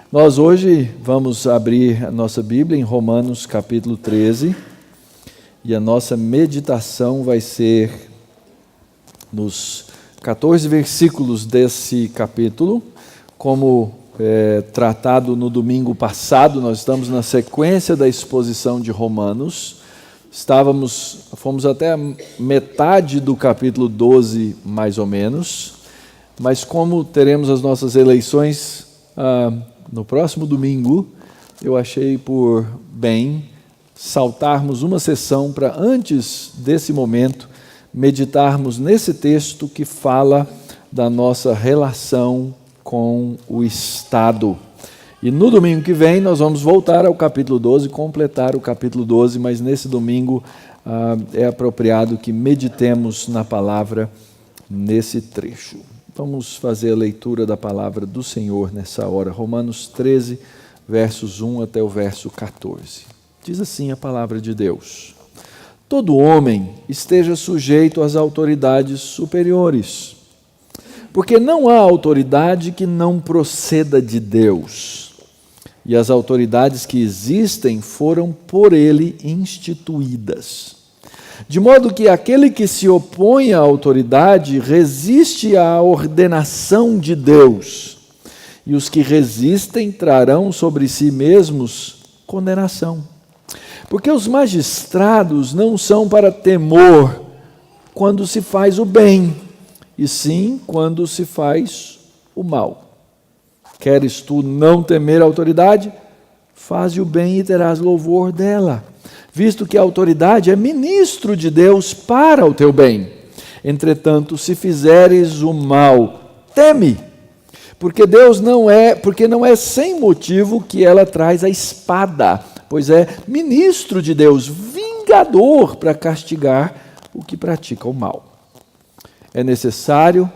Nós hoje vamos abrir a nossa Bíblia em Romanos capítulo 13 e a nossa meditação vai ser nos 14 versículos desse capítulo. Como tratado no domingo passado, nós estamos na sequência da exposição de Romanos. Fomos até a metade do capítulo 12, mais ou menos, mas como teremos as nossas eleições no próximo domingo, eu achei por bem saltarmos uma sessão para, antes desse momento, meditarmos nesse texto que fala da nossa relação com o Estado. E no domingo que vem nós vamos voltar ao capítulo 12, completar o capítulo 12, mas nesse domingo é apropriado que meditemos na palavra nesse trecho. Vamos fazer a leitura da palavra do Senhor nessa hora. Romanos 13, versos 1 até o verso 14. Diz assim a palavra de Deus: todo homem esteja sujeito às autoridades superiores, porque não há autoridade que não proceda de Deus, e as autoridades que existem foram por ele instituídas. De modo que aquele que se opõe à autoridade resiste à ordenação de Deus, e os que resistem trarão sobre si mesmos condenação. Porque os magistrados não são para temor quando se faz o bem, e sim quando se faz o mal. Queres tu não temer a autoridade? Faze o bem e terás louvor dela, visto que a autoridade é ministro de Deus para o teu bem. Entretanto, se fizeres o mal, teme, porque não é sem motivo que ela traz a espada, pois é ministro de Deus, vingador para castigar o que pratica o mal. É necessário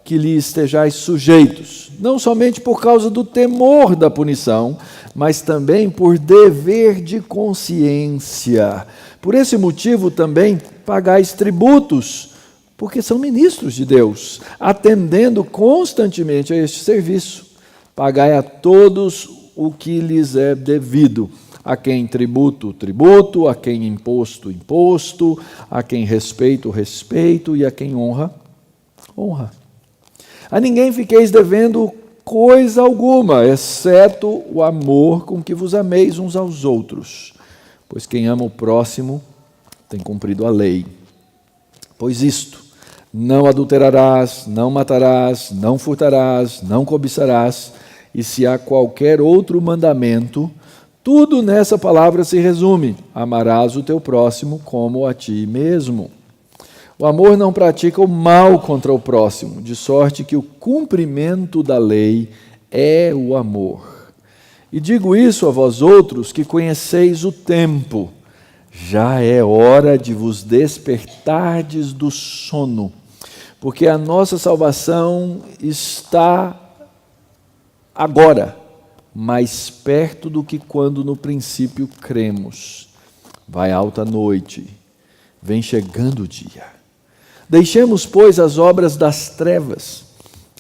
que lhe estejais sujeitos, não somente por causa do temor da punição, mas também por dever de consciência. Por esse motivo também pagais tributos, porque são ministros de Deus, atendendo constantemente a este serviço. Pagai a todos o que lhes é devido, a quem tributo, tributo, a quem imposto, imposto, a quem respeito, respeito, e a quem honra, honra. A ninguém fiqueis devendo coisa alguma, exceto o amor com que vos ameis uns aos outros, pois quem ama o próximo tem cumprido a lei. Pois isto: não adulterarás, não matarás, não furtarás, não cobiçarás, e se há qualquer outro mandamento, tudo nessa palavra se resume: amarás o teu próximo como a ti mesmo. O amor não pratica o mal contra o próximo, de sorte que o cumprimento da lei é o amor. E digo isso a vós outros que conheceis o tempo. Já é hora de vos despertardes do sono, porque a nossa salvação está agora mais perto do que quando no princípio cremos. Vai alta a noite, vem chegando o dia. Deixemos, pois, as obras das trevas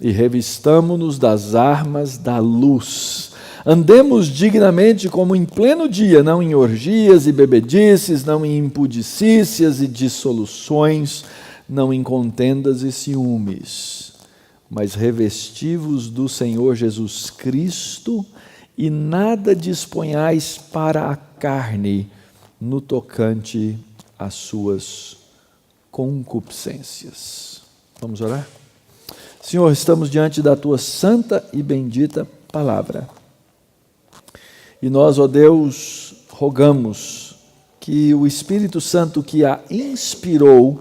e revistamo-nos das armas da luz. Andemos dignamente como em pleno dia, não em orgias e bebedices, não em impudicícias e dissoluções, não em contendas e ciúmes, mas revesti-vos do Senhor Jesus Cristo e nada disponhais para a carne no tocante às suas concupiscências. Vamos orar? Senhor, estamos diante da Tua santa e bendita palavra. E nós, ó Deus, rogamos que o Espírito Santo que a inspirou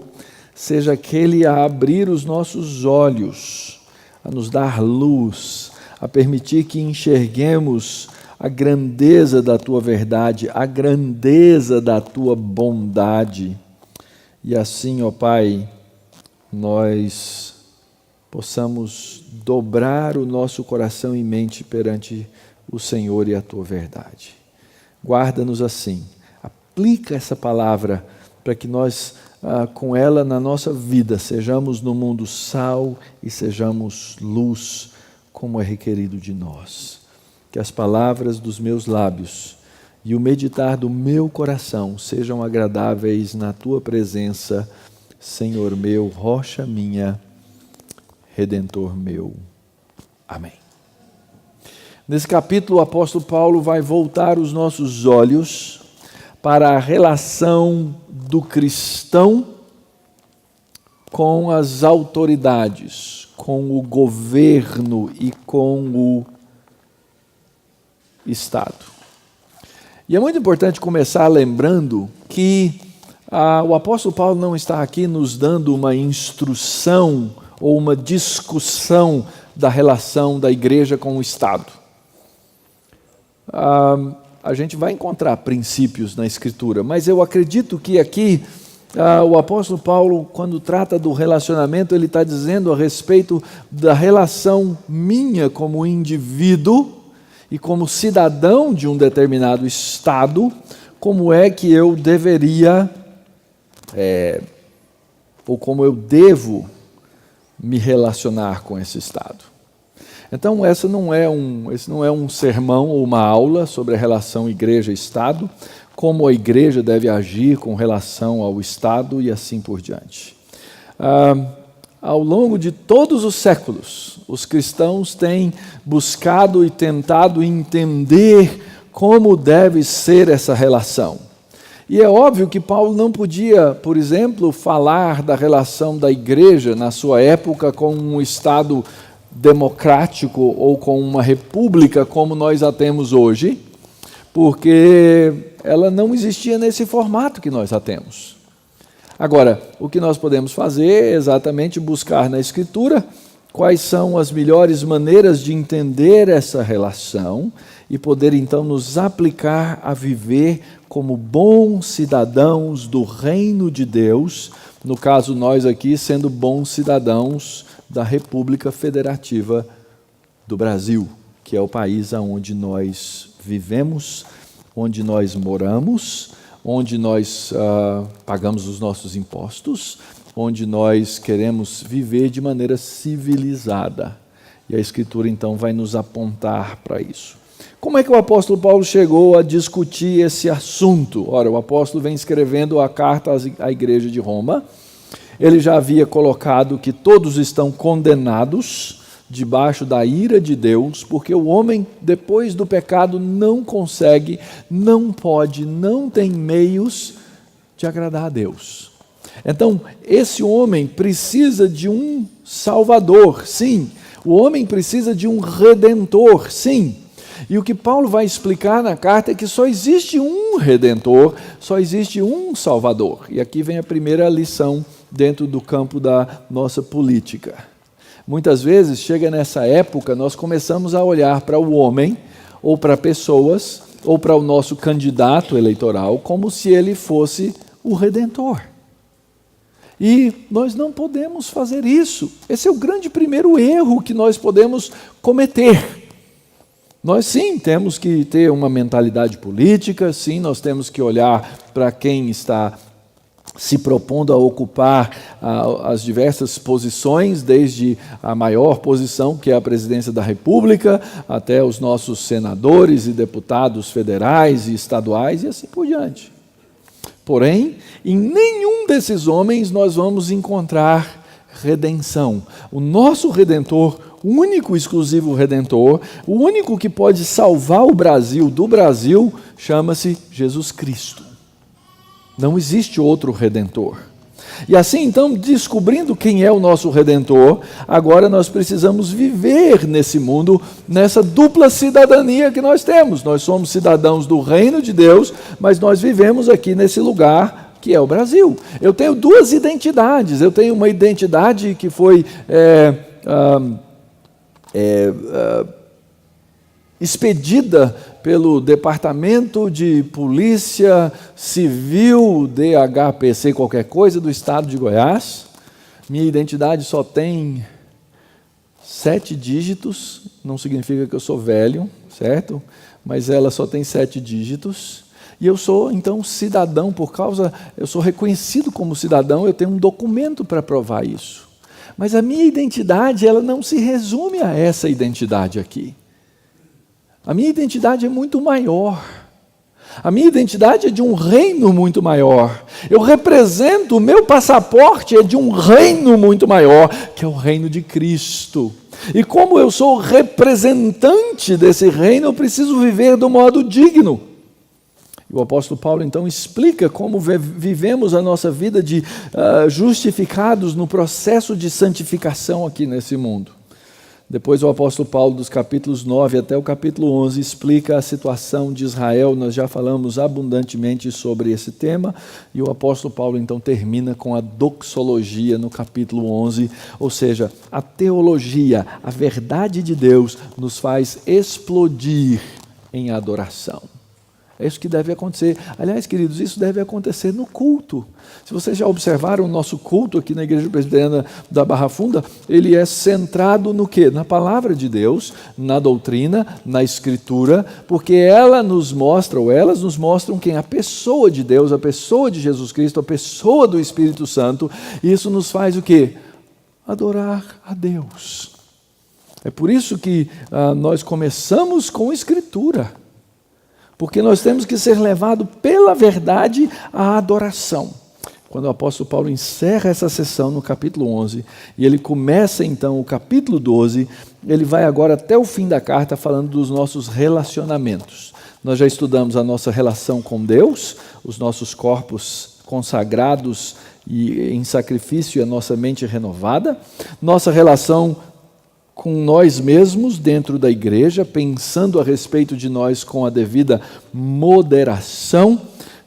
seja aquele a abrir os nossos olhos, a nos dar luz, a permitir que enxerguemos a grandeza da Tua verdade, a grandeza da Tua bondade. E assim, ó Pai, nós possamos dobrar o nosso coração e mente perante o Senhor e a Tua verdade. Guarda-nos assim, aplica essa palavra para que nós, com ela na nossa vida, sejamos no mundo sal e sejamos luz, como é requerido de nós. que as palavras dos meus lábios e o meditar do meu coração sejam agradáveis na tua presença, Senhor meu, rocha minha, Redentor meu. Amém. Nesse capítulo, o apóstolo Paulo vai voltar os nossos olhos para a relação do cristão com as autoridades, com o governo e com o Estado. E é muito importante começar lembrando que o apóstolo Paulo não está aqui nos dando uma instrução ou uma discussão da relação da igreja com o Estado. A gente vai encontrar princípios na Escritura, mas eu acredito que aqui o apóstolo Paulo, quando trata do relacionamento, ele está dizendo a respeito da relação minha como indivíduo e como cidadão de um determinado Estado, como é que eu deveria, ou como eu devo me relacionar com esse Estado. Então, esse não é um sermão ou uma aula sobre a relação igreja-Estado, como a igreja deve agir com relação ao Estado e assim por diante. Ao longo de todos os séculos, os cristãos têm buscado e tentado entender como deve ser essa relação. E é óbvio que Paulo não podia, por exemplo, falar da relação da igreja na sua época com um Estado democrático ou com uma república como nós a temos hoje, porque ela não existia nesse formato que nós a temos. Agora, o que nós podemos fazer é exatamente buscar na Escritura quais são as melhores maneiras de entender essa relação e poder então nos aplicar a viver como bons cidadãos do reino de Deus, no caso nós aqui sendo bons cidadãos da República Federativa do Brasil, que é o país onde nós vivemos, onde nós moramos, onde nós pagamos os nossos impostos, onde nós queremos viver de maneira civilizada. E a Escritura, então, vai nos apontar para isso. Como é que o apóstolo Paulo chegou a discutir esse assunto? Ora, o apóstolo vem escrevendo a carta à igreja de Roma. Ele já havia colocado que todos estão condenados debaixo da ira de Deus, porque o homem, depois do pecado, não consegue, não pode, não tem meios de agradar a Deus. Então, esse homem precisa de um Salvador, sim. O homem precisa de um Redentor, sim. E o que Paulo vai explicar na carta é que só existe um Redentor, só existe um Salvador. E aqui vem a primeira lição dentro do campo da nossa política. Muitas vezes, chega nessa época, nós começamos a olhar para o homem, ou para pessoas, ou para o nosso candidato eleitoral, como se ele fosse o Redentor. E nós não podemos fazer isso. Esse é o grande primeiro erro que nós podemos cometer. Nós sim temos que ter uma mentalidade política, sim, nós temos que olhar para quem está se propondo a ocupar as diversas posições, desde a maior posição, que é a presidência da República, até os nossos senadores e deputados federais e estaduais, e assim por diante. Porém, em nenhum desses homens nós vamos encontrar redenção. O nosso Redentor, o único exclusivo Redentor, o único que pode salvar o Brasil do Brasil, chama-se Jesus Cristo. Não existe outro Redentor. E assim, então, descobrindo quem é o nosso Redentor, agora nós precisamos viver nesse mundo, nessa dupla cidadania que nós temos. Nós somos cidadãos do reino de Deus, mas nós vivemos aqui nesse lugar que é o Brasil. Eu tenho duas identidades. Eu tenho uma identidade que foi expedida pelo Departamento de Polícia Civil, DHPC, qualquer coisa, do estado de Goiás. Minha identidade só tem 7 dígitos, não significa que eu sou velho, certo? Mas ela só tem 7 dígitos. E eu sou, então, cidadão, eu sou reconhecido como cidadão, eu tenho um documento para provar isso. Mas a minha identidade, ela não se resume a essa identidade aqui. A minha identidade é muito maior. A minha identidade é de um reino muito maior. Eu represento, o meu passaporte é de um reino muito maior, que é o reino de Cristo. E como eu sou representante desse reino, eu preciso viver do modo digno. E o apóstolo Paulo então explica como vivemos a nossa vida de justificados no processo de santificação aqui nesse mundo. Depois o apóstolo Paulo, dos capítulos 9 até o capítulo 11, explica a situação de Israel. Nós já falamos abundantemente sobre esse tema. E o apóstolo Paulo então termina com a doxologia no capítulo 11. Ou seja, a teologia, a verdade de Deus nos faz explodir em adoração. É isso que deve acontecer. Aliás, queridos, isso deve acontecer no culto. Se vocês já observaram o nosso culto aqui na Igreja Presbiteriana da Barra Funda, ele é centrado no quê? Na palavra de Deus, na doutrina, na Escritura, porque ela nos mostra, ou elas nos mostram quem? A pessoa de Deus, a pessoa de Jesus Cristo, a pessoa do Espírito Santo. E isso nos faz o quê? Adorar a Deus. É por isso que nós começamos com Escritura. Porque nós temos que ser levados pela verdade à adoração. Quando o apóstolo Paulo encerra essa sessão no capítulo 11, e ele começa então o capítulo 12, ele vai agora até o fim da carta falando dos nossos relacionamentos. Nós já estudamos a nossa relação com Deus, os nossos corpos consagrados e em sacrifício e a nossa mente renovada, nossa relação com nós mesmos dentro da igreja, pensando a respeito de nós com a devida moderação.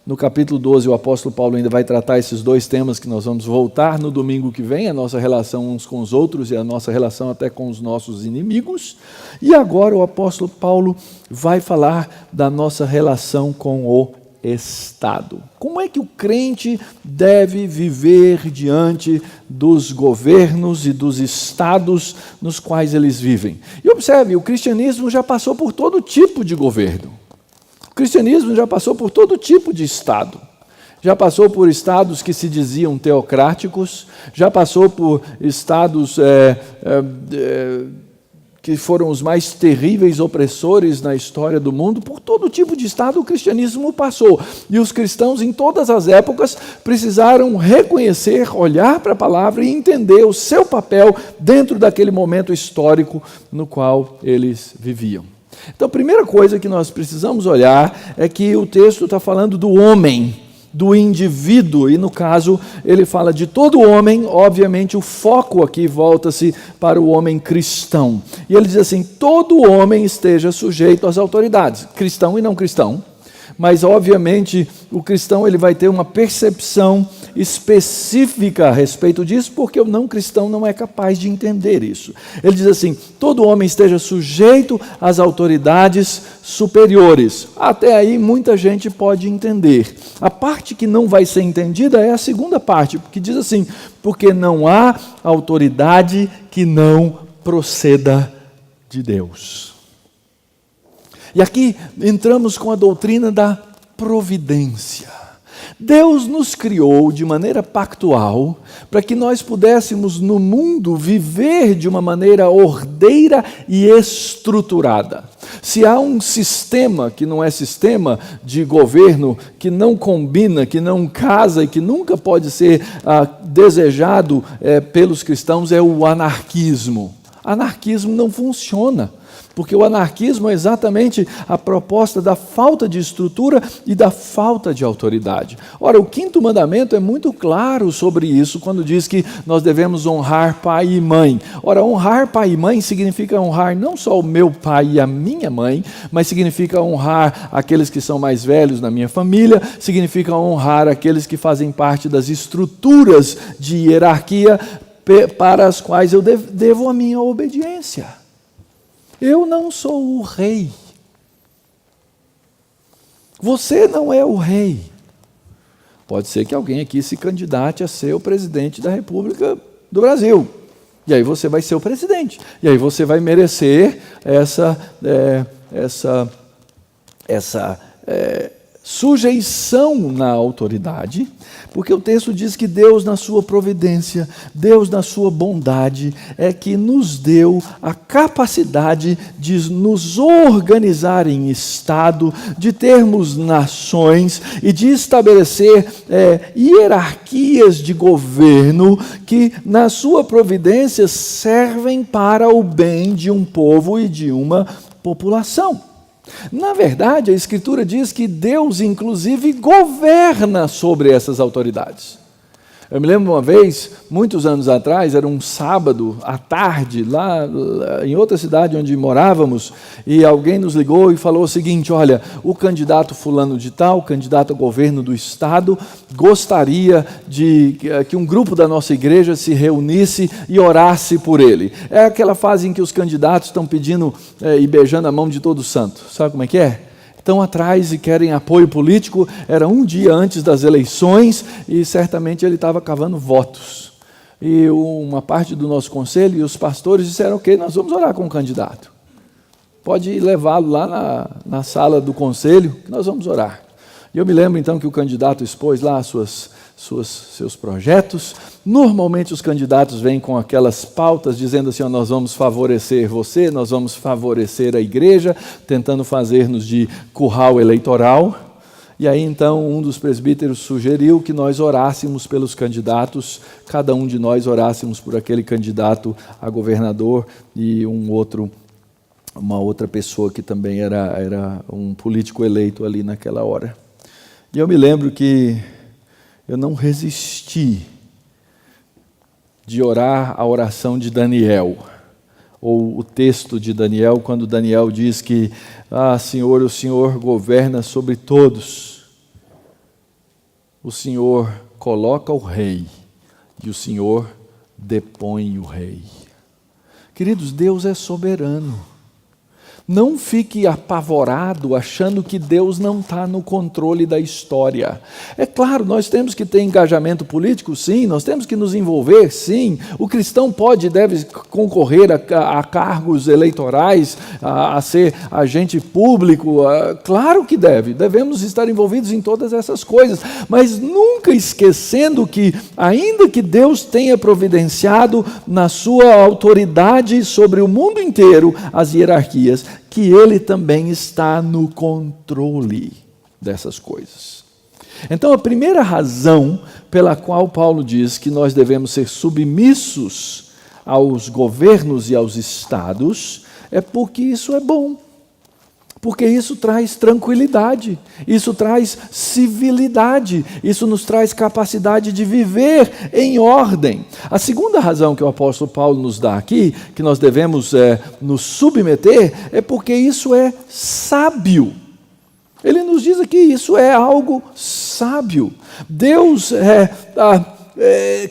No capítulo 12, o apóstolo Paulo ainda vai tratar esses dois temas que nós vamos voltar no domingo que vem, a nossa relação uns com os outros e a nossa relação até com os nossos inimigos. E agora o apóstolo Paulo vai falar da nossa relação com o Estado. Como é que o crente deve viver diante dos governos e dos estados nos quais eles vivem? E observe, o cristianismo já passou por todo tipo de governo. O cristianismo já passou por todo tipo de estado. Já passou por estados que se diziam teocráticos, já passou por estados que foram os mais terríveis opressores na história do mundo. Por todo tipo de estado o cristianismo passou. E os cristãos em todas as épocas precisaram reconhecer, olhar para a palavra e entender o seu papel dentro daquele momento histórico no qual eles viviam. Então a primeira coisa que nós precisamos olhar é que o texto está falando do homem, do indivíduo, e no caso ele fala de todo homem. Obviamente o foco aqui volta-se para o homem cristão, e ele diz assim: todo homem esteja sujeito às autoridades, cristão e não cristão, mas obviamente o cristão ele vai ter uma percepção específica a respeito disso, porque o não cristão não é capaz de entender isso. Ele diz assim: todo homem esteja sujeito às autoridades superiores. Até aí muita gente pode entender. A parte que não vai ser entendida é a segunda parte, que diz assim: porque não há autoridade que não proceda de Deus. E aqui entramos com a doutrina da providência. Deus nos criou de maneira pactual para que nós pudéssemos no mundo viver de uma maneira ordeira e estruturada. Se há um sistema que não é sistema de governo, que não combina, que não casa e que nunca pode ser desejado pelos cristãos, é o anarquismo. Anarquismo não funciona. Porque o anarquismo é exatamente a proposta da falta de estrutura e da falta de autoridade. Ora, o quinto mandamento é muito claro sobre isso, quando diz que nós devemos honrar pai e mãe. Ora, honrar pai e mãe significa honrar não só o meu pai e a minha mãe, mas significa honrar aqueles que são mais velhos na minha família, significa honrar aqueles que fazem parte das estruturas de hierarquia para as quais eu devo a minha obediência. Eu não sou o rei. Você não é o rei. Pode ser que alguém aqui se candidate a ser o presidente da República do Brasil. E aí você vai ser o presidente. E aí você vai merecer essa sujeição na autoridade, porque o texto diz que Deus, na sua providência, Deus, na sua bondade, é que nos deu a capacidade de nos organizar em Estado, de termos nações e de estabelecer hierarquias de governo que, na sua providência, servem para o bem de um povo e de uma população. Na verdade, a Escritura diz que Deus, inclusive, governa sobre essas autoridades. Eu me lembro uma vez, muitos anos atrás, era um sábado à tarde, lá em outra cidade onde morávamos, e alguém nos ligou e falou o seguinte: olha, o candidato fulano de tal, candidato ao governo do Estado, gostaria de que um grupo da nossa igreja se reunisse e orasse por ele. É aquela fase em que os candidatos estão pedindo e beijando a mão de todo santo. Sabe como é que é? Estão atrás e querem apoio político. Era um dia antes das eleições e certamente ele estava cavando votos. E uma parte do nosso conselho e os pastores disseram: ok, nós vamos orar com o candidato. Pode levá-lo lá na sala do conselho, que nós vamos orar. E eu me lembro então que o candidato expôs lá seus projetos. Normalmente os candidatos vêm com aquelas pautas dizendo assim: nós vamos favorecer você, nós vamos favorecer a igreja, tentando fazer-nos de curral eleitoral. E aí então um dos presbíteros sugeriu que nós orássemos pelos candidatos, cada um de nós orássemos por aquele candidato a governador e uma outra pessoa que também era um político eleito ali naquela hora. E eu me lembro que eu não resisti de orar a oração de Daniel, ou o texto de Daniel, quando Daniel diz que: Senhor, o Senhor governa sobre todos, o Senhor coloca o rei e o Senhor depõe o rei. Queridos, Deus é soberano. Não fique apavorado achando que Deus não está no controle da história. É claro, nós temos que ter engajamento político, sim, nós temos que nos envolver, sim. O cristão pode e deve concorrer a cargos eleitorais, a ser agente público, claro que devemos estar envolvidos em todas essas coisas, mas nunca esquecendo que, ainda que Deus tenha providenciado na sua autoridade sobre o mundo inteiro as hierarquias, que Ele também está no controle dessas coisas. Então, a primeira razão pela qual Paulo diz que nós devemos ser submissos aos governos e aos estados é porque isso é bom. Porque isso traz tranquilidade, isso traz civilidade, isso nos traz capacidade de viver em ordem. A segunda razão que o apóstolo Paulo nos dá aqui, que nós devemos nos submeter, é porque isso é sábio. Ele nos diz aqui, isso é algo sábio. Deus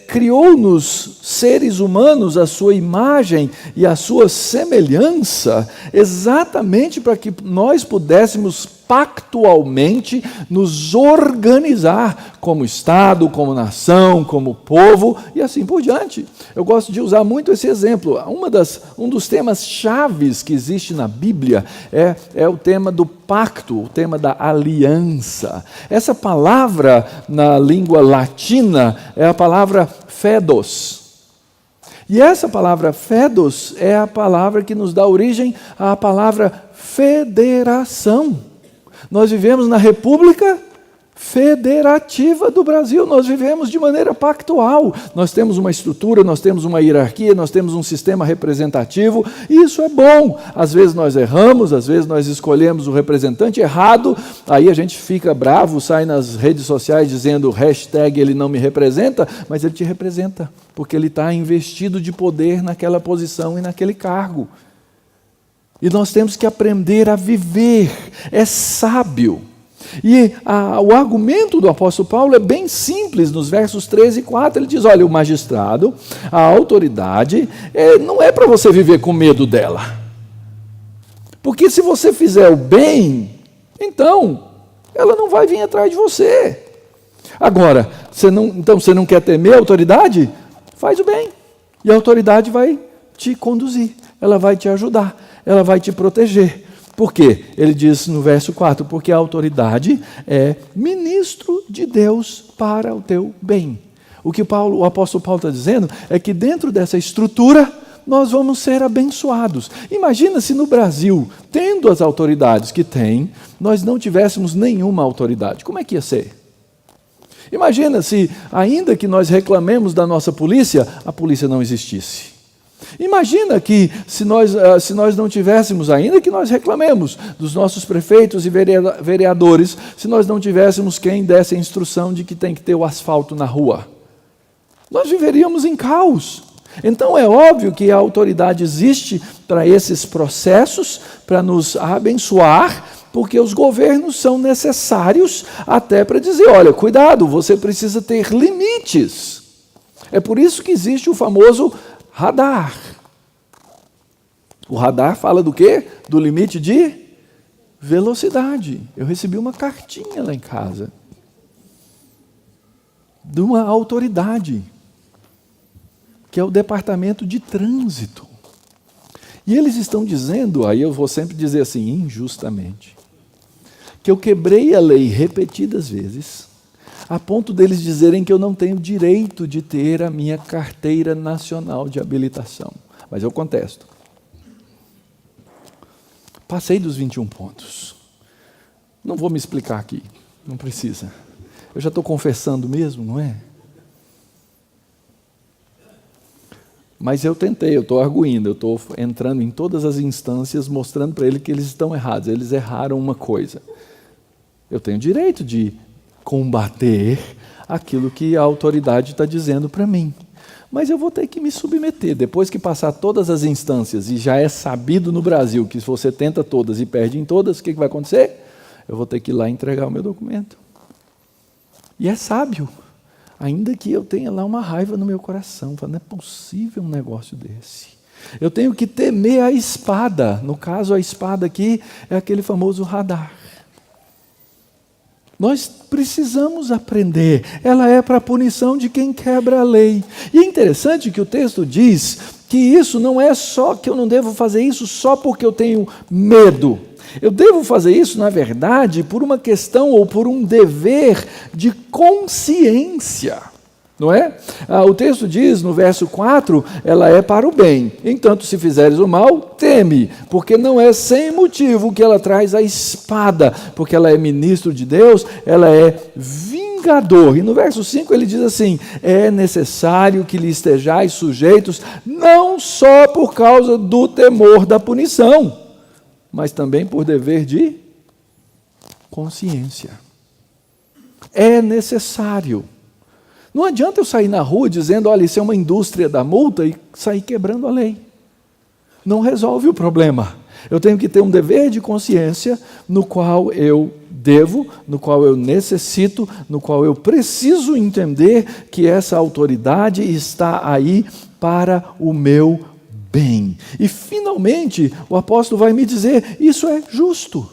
criou-nos, seres humanos, a sua imagem e a sua semelhança, exatamente para que nós pudéssemos pactualmente nos organizar como Estado, como nação, como povo e assim por diante. Eu gosto de usar muito esse exemplo. Um dos temas chaves que existe na Bíblia é o tema do pacto, o tema da aliança. Essa palavra na língua latina é a palavra fedos. E essa palavra fedos é a palavra que nos dá origem à palavra federação. Nós vivemos na República Federativa do Brasil, nós vivemos de maneira pactual. Nós temos uma estrutura, nós temos uma hierarquia, nós temos um sistema representativo, e isso é bom. Às vezes nós erramos, às vezes nós escolhemos o representante errado, aí a gente fica bravo, sai nas redes sociais dizendo hashtag ele não me representa, mas ele te representa, porque ele está investido de poder naquela posição e naquele cargo. E nós temos que aprender a viver, é sábio. E o argumento do apóstolo Paulo é bem simples, nos versos 13 e 4, ele diz: olha, o magistrado, a autoridade, não é para você viver com medo dela. Porque se você fizer o bem, então, ela não vai vir atrás de você. Agora, você não quer temer a autoridade? Faz o bem. E a autoridade vai te conduzir, ela vai te ajudar, ela vai te proteger. Por quê? Ele diz no verso 4, porque a autoridade é ministro de Deus para o teu bem. O que o apóstolo Paulo está dizendo é que dentro dessa estrutura nós vamos ser abençoados. Imagina se no Brasil, tendo as autoridades que tem, nós não tivéssemos nenhuma autoridade. Como é que ia ser? Imagina se, ainda que nós reclamemos da nossa polícia, a polícia não existisse. Imagina que se nós não tivéssemos, ainda que nós reclamemos dos nossos prefeitos e vereadores, se nós não tivéssemos quem desse a instrução de que tem que ter o asfalto na rua. Nós viveríamos em caos. Então é óbvio que a autoridade existe para esses processos, para nos abençoar, porque os governos são necessários até para dizer, olha, cuidado, você precisa ter limites. É por isso que existe o famoso radar. O radar fala do quê? Do limite de velocidade. Eu recebi uma cartinha lá em casa de uma autoridade, que é o Departamento de Trânsito. E eles estão dizendo, aí eu vou sempre dizer assim, injustamente, que eu quebrei a lei repetidas vezes, a ponto deles dizerem que eu não tenho direito de ter a minha carteira nacional de habilitação. Mas eu contesto. Passei dos 21 pontos. Não vou me explicar aqui, não precisa. Eu já estou confessando mesmo, não é? Mas eu tentei, eu estou arguindo, eu estou entrando em todas as instâncias, mostrando para eles que eles estão errados, eles erraram uma coisa. Eu tenho direito de combater aquilo que a autoridade está dizendo para mim. Mas eu vou ter que me submeter. Depois que passar todas as instâncias, e já é sabido no Brasil que se você tenta todas e perde em todas, o que vai acontecer? Eu vou ter que ir lá entregar o meu documento. E é sábio. Ainda que eu tenha lá uma raiva no meu coração, não é possível um negócio desse. Eu tenho que temer a espada. No caso, a espada aqui é aquele famoso radar. Nós precisamos aprender. Ela é para a punição de quem quebra a lei. E é interessante que o texto diz que isso não é só, que eu não devo fazer isso só porque eu tenho medo. Eu devo fazer isso, na verdade, por uma questão ou por um dever de consciência, não é? O texto diz, no verso 4, ela é para o bem. Entanto, se fizeres o mal, teme, porque não é sem motivo que ela traz a espada, porque ela é ministro de Deus, ela é vingador. E no verso 5 ele diz assim, é necessário que lhe estejais sujeitos, não só por causa do temor da punição, mas também por dever de consciência. É necessário. Não adianta eu sair na rua dizendo, olha, isso é uma indústria da multa e sair quebrando a lei. Não resolve o problema. Eu tenho que ter um dever de consciência no qual eu devo, no qual eu necessito, no qual eu preciso entender que essa autoridade está aí para o meu bem. E finalmente o apóstolo vai me dizer, isso é justo.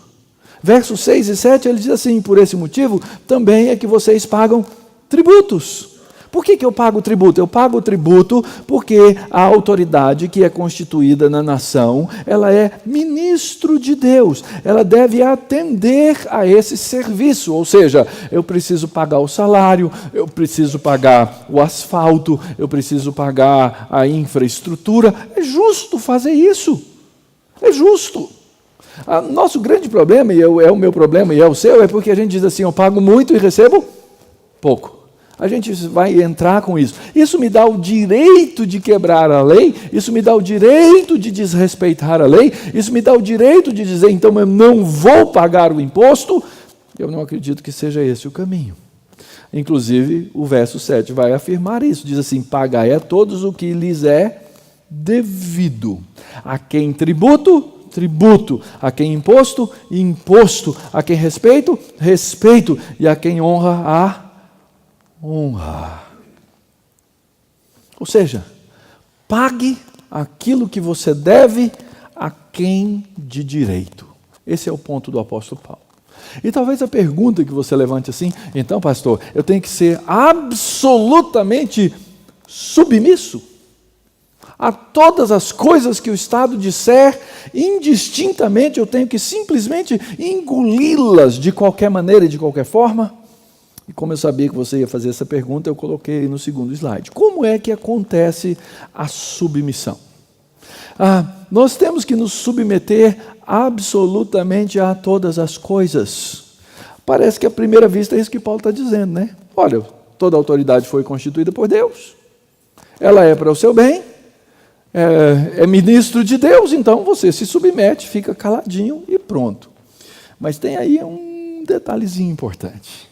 Versos 6 e 7 ele diz assim, por esse motivo também é que vocês pagam tributos. Por que eu pago tributo? Eu pago tributo porque a autoridade que é constituída na nação, ela é ministro de Deus. Ela deve atender a esse serviço, ou seja, eu preciso pagar o salário, eu preciso pagar o asfalto, eu preciso pagar a infraestrutura. É justo fazer isso. É justo. Nosso grande problema, e é o meu problema e é o seu, é porque a gente diz assim, eu pago muito e recebo pouco. A gente vai entrar com isso. Isso me dá o direito de quebrar a lei, isso me dá o direito de desrespeitar a lei, isso me dá o direito de dizer, então eu não vou pagar o imposto. Eu não acredito que seja esse o caminho. Inclusive, o verso 7 vai afirmar isso. Diz assim, pagai a todos o que lhes é devido. A quem tributo, tributo. A quem imposto, imposto. A quem respeito, respeito. E a quem honra, a honra. Ou seja, pague aquilo que você deve a quem de direito. Esse é o ponto do apóstolo Paulo. E talvez a pergunta que você levante assim, então pastor, eu tenho que ser absolutamente submisso? A todas as coisas que o Estado disser, indistintamente, eu tenho que simplesmente engoli-las de qualquer maneira e de qualquer forma? E como eu sabia que você ia fazer essa pergunta, eu coloquei no segundo slide. Como é que acontece a submissão? Nós temos que nos submeter absolutamente a todas as coisas. Parece que à primeira vista é isso que Paulo está dizendo, né? Olha, toda autoridade foi constituída por Deus, ela é para o seu bem, é ministro de Deus, então você se submete, fica caladinho e pronto. Mas tem aí um detalhezinho importante,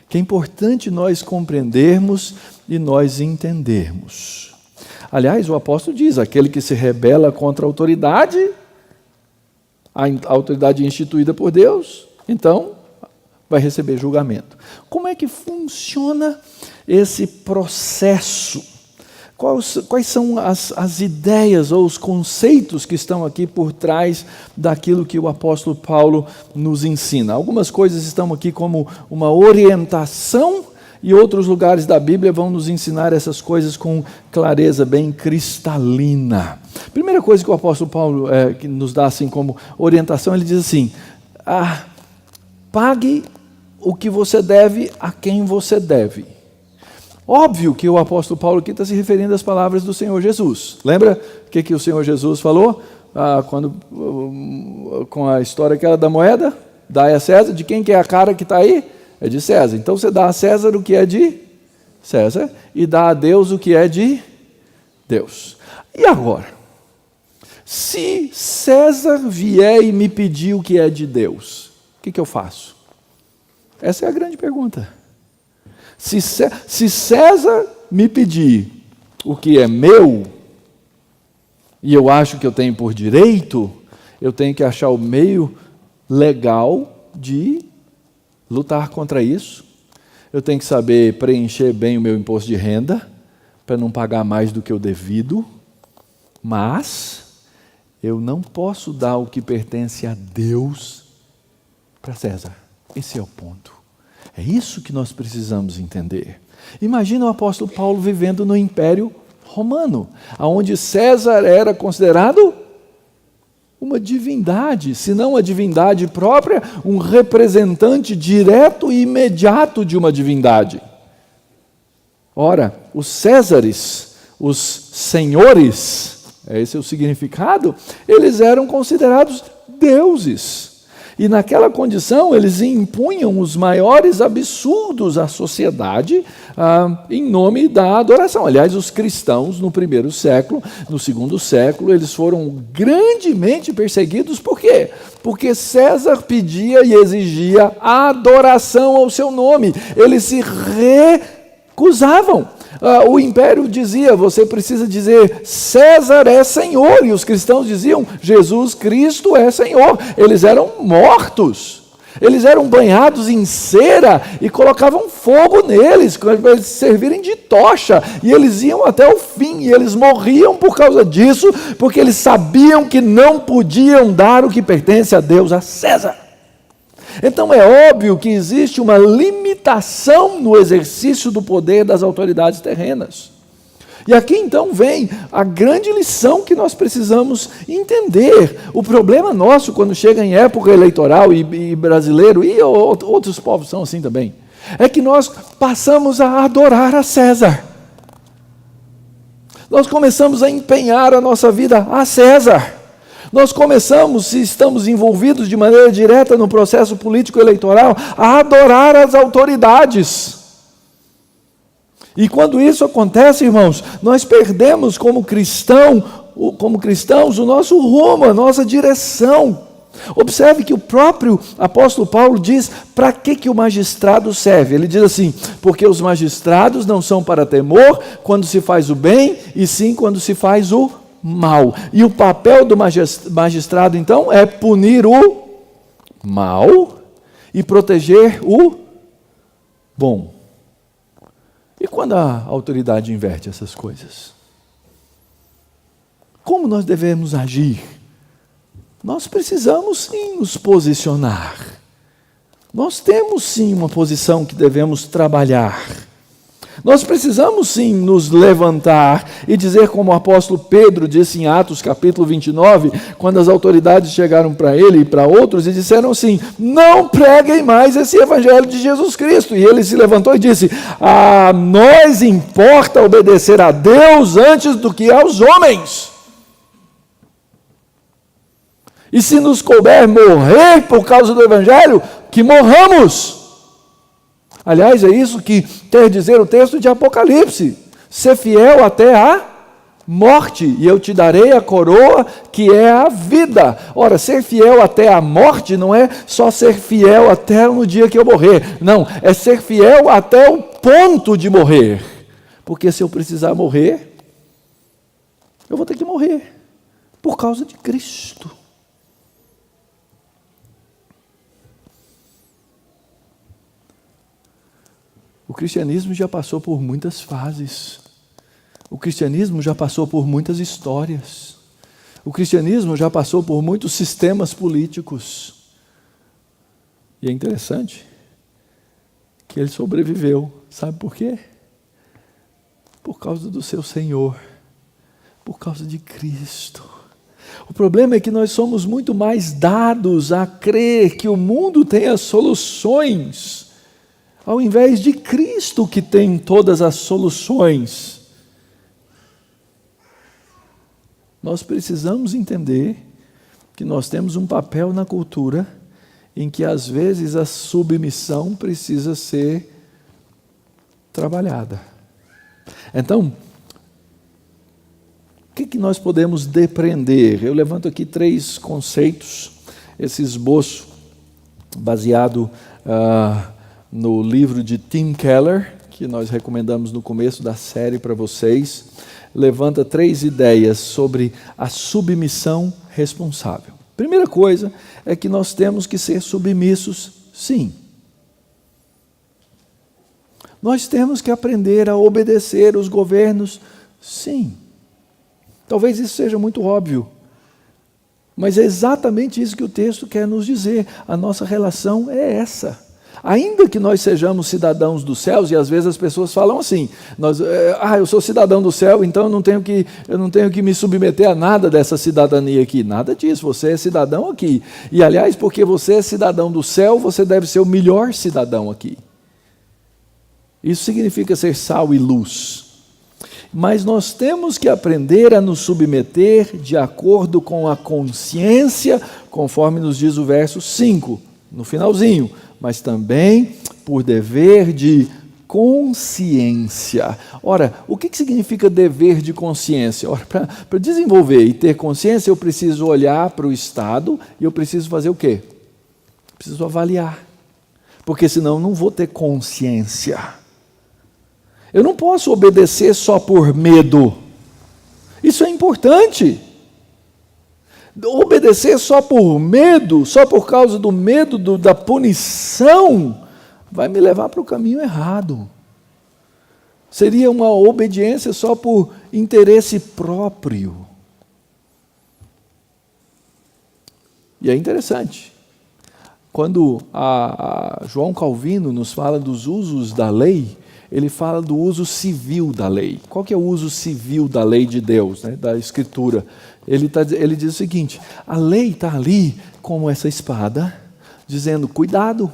que é importante nós compreendermos e nós entendermos. Aliás, o apóstolo diz, aquele que se rebela contra a autoridade instituída por Deus, então vai receber julgamento. Como é que funciona esse processo? Quais são as ideias ou os conceitos que estão aqui por trás daquilo que o apóstolo Paulo nos ensina? Algumas coisas estão aqui como uma orientação e outros lugares da Bíblia vão nos ensinar essas coisas com clareza bem cristalina. Primeira coisa que o apóstolo Paulo que nos dá assim como orientação, ele diz assim, pague o que você deve a quem você deve. Óbvio que o apóstolo Paulo aqui está se referindo às palavras do Senhor Jesus. Lembra o que o Senhor Jesus falou? Com a história aquela da moeda? Dai a César, de quem que é a cara que está aí? É de César. Então você dá a César o que é de César e dá a Deus o que é de Deus. E agora? Se César vier e me pedir o que é de Deus, o que eu faço? Essa é a grande pergunta. Se César me pedir o que é meu, e eu acho que eu tenho por direito, eu tenho que achar o meio legal de lutar contra isso. Eu tenho que saber preencher bem o meu imposto de renda, para não pagar mais do que eu devido, mas eu não posso dar o que pertence a Deus para César. Esse é o ponto. É isso que nós precisamos entender. Imagina o apóstolo Paulo vivendo no Império Romano, onde César era considerado uma divindade, se não a divindade própria, um representante direto e imediato de uma divindade. Ora, os Césares, os senhores, esse é o significado, eles eram considerados deuses. E naquela condição, eles impunham os maiores absurdos à sociedade em nome da adoração. Aliás, os cristãos no primeiro século, no segundo século, eles foram grandemente perseguidos. Por quê? Porque César pedia e exigia adoração ao seu nome. Eles se recusavam. O império dizia, você precisa dizer, César é Senhor, e os cristãos diziam, Jesus Cristo é Senhor. Eles eram mortos, eles eram banhados em cera e colocavam fogo neles, para eles servirem de tocha, e eles iam até o fim, e eles morriam por causa disso, porque eles sabiam que não podiam dar o que pertence a Deus, a César. Então é óbvio que existe uma limitação no exercício do poder das autoridades terrenas. E aqui então vem a grande lição que nós precisamos entender. O problema nosso quando chega em época eleitoral e brasileiro, e outros povos são assim também, é que nós passamos a adorar a César. Nós começamos a empenhar a nossa vida a César. Nós começamos, se estamos envolvidos de maneira direta no processo político eleitoral, a adorar as autoridades. E quando isso acontece, irmãos, nós perdemos como cristãos o nosso rumo, a nossa direção. Observe que o próprio apóstolo Paulo diz, para que o magistrado serve? Ele diz assim, porque os magistrados não são para temor quando se faz o bem, e sim quando se faz o mal. E o papel do magistrado, então, é punir o mal e proteger o bom. E quando a autoridade inverte essas coisas? Como nós devemos agir? Nós precisamos sim nos posicionar. Nós temos sim uma posição que devemos trabalhar. Nós precisamos sim nos levantar e dizer como o apóstolo Pedro disse em Atos capítulo 29, quando as autoridades chegaram para ele e para outros e disseram assim: não preguem mais esse evangelho de Jesus Cristo. E ele se levantou e disse: a nós importa obedecer a Deus antes do que aos homens. E se nos couber morrer por causa do evangelho, que morramos. Aliás, é isso que quer dizer o texto de Apocalipse: ser fiel até a morte, e eu te darei a coroa que é a vida. Ora, ser fiel até a morte não é só ser fiel até no dia que eu morrer, não, é ser fiel até o ponto de morrer, porque se eu precisar morrer, eu vou ter que morrer, por causa de Cristo. O cristianismo já passou por muitas fases. O cristianismo já passou por muitas histórias. O cristianismo já passou por muitos sistemas políticos. E é interessante que ele sobreviveu. Sabe por quê? Por causa do seu Senhor. Por causa de Cristo. O problema é que nós somos muito mais dados a crer que o mundo tem as soluções, ao invés de Cristo, que tem todas as soluções. Nós precisamos entender que nós temos um papel na cultura em que às vezes a submissão precisa ser trabalhada. Então, o que nós podemos depreender? Eu levanto aqui 3 conceitos, esse esboço baseado no livro de Tim Keller, que nós recomendamos no começo da série para vocês, levanta 3 ideias sobre a submissão responsável. Primeira coisa é que nós temos que ser submissos, sim. Nós temos que aprender a obedecer os governos, sim. Talvez isso seja muito óbvio, mas é exatamente isso que o texto quer nos dizer. A nossa relação é essa. Ainda que nós sejamos cidadãos dos céus, e às vezes as pessoas falam assim, eu sou cidadão do céu, então eu não tenho que me submeter a nada dessa cidadania aqui. Nada disso, você é cidadão aqui. E aliás, porque você é cidadão do céu, você deve ser o melhor cidadão aqui. Isso significa ser sal e luz. Mas nós temos que aprender a nos submeter de acordo com a consciência, conforme nos diz o verso 5, no finalzinho, mas também por dever de consciência. Ora, o que significa dever de consciência? Ora, para desenvolver e ter consciência, eu preciso olhar para o Estado e eu preciso fazer o quê? Preciso avaliar, porque senão não vou ter consciência. Eu não posso obedecer só por medo. Isso é importante. Obedecer só por medo, só por causa do medo da punição, vai me levar para o caminho errado. Seria uma obediência só por interesse próprio. E é interessante. Quando João Calvino nos fala dos usos da lei, ele fala do uso civil da lei. Qual que é o uso civil da lei de Deus, né, da Escritura? Ele diz o seguinte: a lei está ali como essa espada, dizendo, cuidado,